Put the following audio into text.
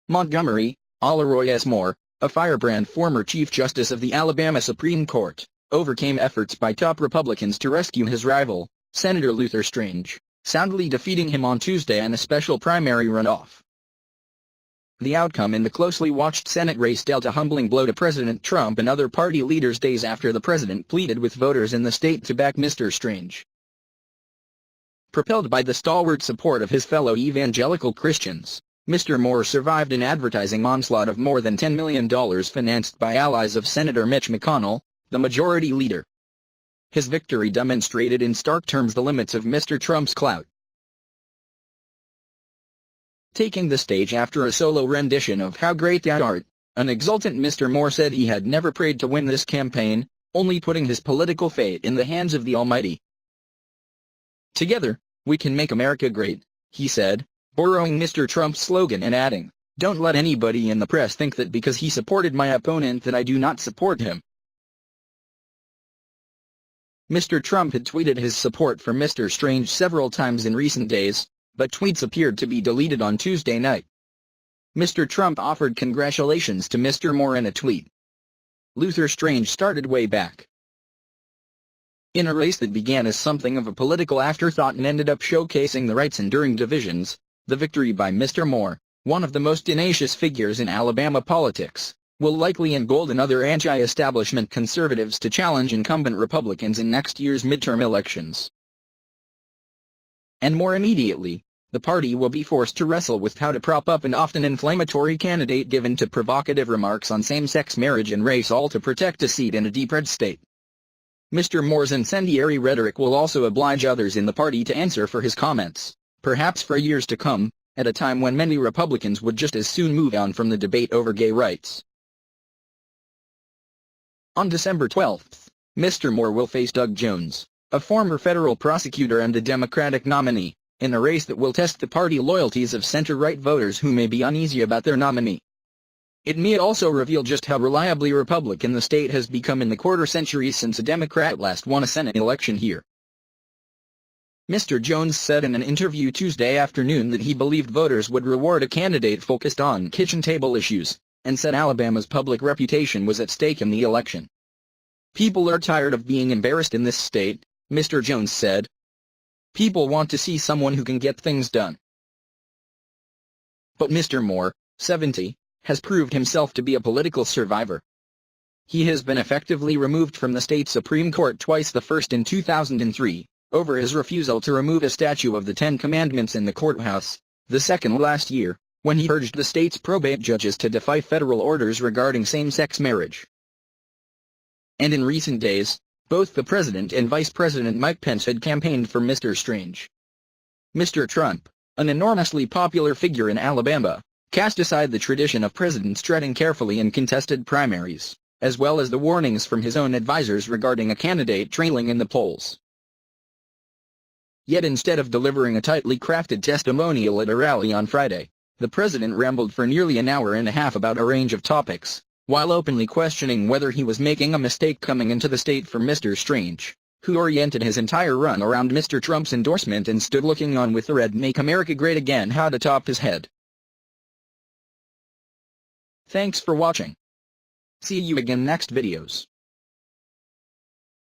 Montgomery, Alaroy S. Moore, a firebrand former Chief Justice of the Alabama Supreme Court, overcame efforts by top Republicans to rescue his rival, Senator Luther Strange, soundly defeating him on Tuesday in a special primary runoff. The outcome in the closely watched Senate race dealt a humbling blow to President Trump and other party leaders days after the president pleaded with voters in the state to back Mr. Strange. Propelled by the stalwart support of his fellow evangelical Christians, Mr. Moore survived an advertising onslaught of more than $10 million financed by allies of Senator Mitch McConnell, the majority leader. His victory demonstrated in stark terms the limits of Mr. Trump's clout. Taking the stage after a solo rendition of How Great Thou Art, an exultant Mr. Moore said he had never prayed to win this campaign, only putting his political fate in the hands of the Almighty. "Together, we can make America great," he said, borrowing Mr. Trump's slogan and adding, "Don't let anybody in the press think that because he supported my opponent that I do not support him." Mr. Trump had tweeted his support for Mr. Strange several times in recent days, but tweets appeared to be deleted on Tuesday night. Mr. Trump offered congratulations to Mr. Moore in a tweet. Luther Strange started way back in a race that began as something of a political afterthought and ended up showcasing the right's enduring divisions. The victory by Mr. Moore, one of the most tenacious figures in Alabama politics, will likely embolden other anti-establishment conservatives to challenge incumbent Republicans in next year's midterm elections. And more immediately, the party will be forced to wrestle with how to prop up an often inflammatory candidate given to provocative remarks on same-sex marriage and race, all to protect a seat in a deep red state. Mr. Moore's incendiary rhetoric will also oblige others in the party to answer for his comments, perhaps for years to come, at a time when many Republicans would just as soon move on from the debate over gay rights. On December 12, Mr. Moore will face Doug Jones, a former federal prosecutor and a Democratic nominee, in a race that will test the party loyalties of center-right voters who may be uneasy about their nominee. It may also reveal just how reliably Republican the state has become in the quarter-century since a Democrat last won a Senate election here. Mr. Jones said in an interview Tuesday afternoon that he believed voters would reward a candidate focused on kitchen table issues, and said Alabama's public reputation was at stake in the election. "People are tired of being embarrassed in this state," Mr. Jones said. "People want to see someone who can get things done." But Mr. Moore, 70, has proved himself to be a political survivor. He has been effectively removed from the state Supreme Court twice, the first in 2003, over his refusal to remove a statue of the Ten Commandments in the courthouse, the second last year, when he urged the state's probate judges to defy federal orders regarding same-sex marriage. And in recent days, both the President and Vice President Mike Pence had campaigned for Mr. Strange. Mr. Trump, an enormously popular figure in Alabama, cast aside the tradition of presidents treading carefully in contested primaries, as well as the warnings from his own advisers regarding a candidate trailing in the polls. Yet instead of delivering a tightly crafted testimonial at a rally on Friday, the president rambled for nearly an hour and a half about a range of topics, while openly questioning whether he was making a mistake coming into the state for Mr. Strange, who oriented his entire run around Mr. Trump's endorsement and stood looking on with the red "Make America Great Again" held atop his head. Thanks for watching. See you again next videos.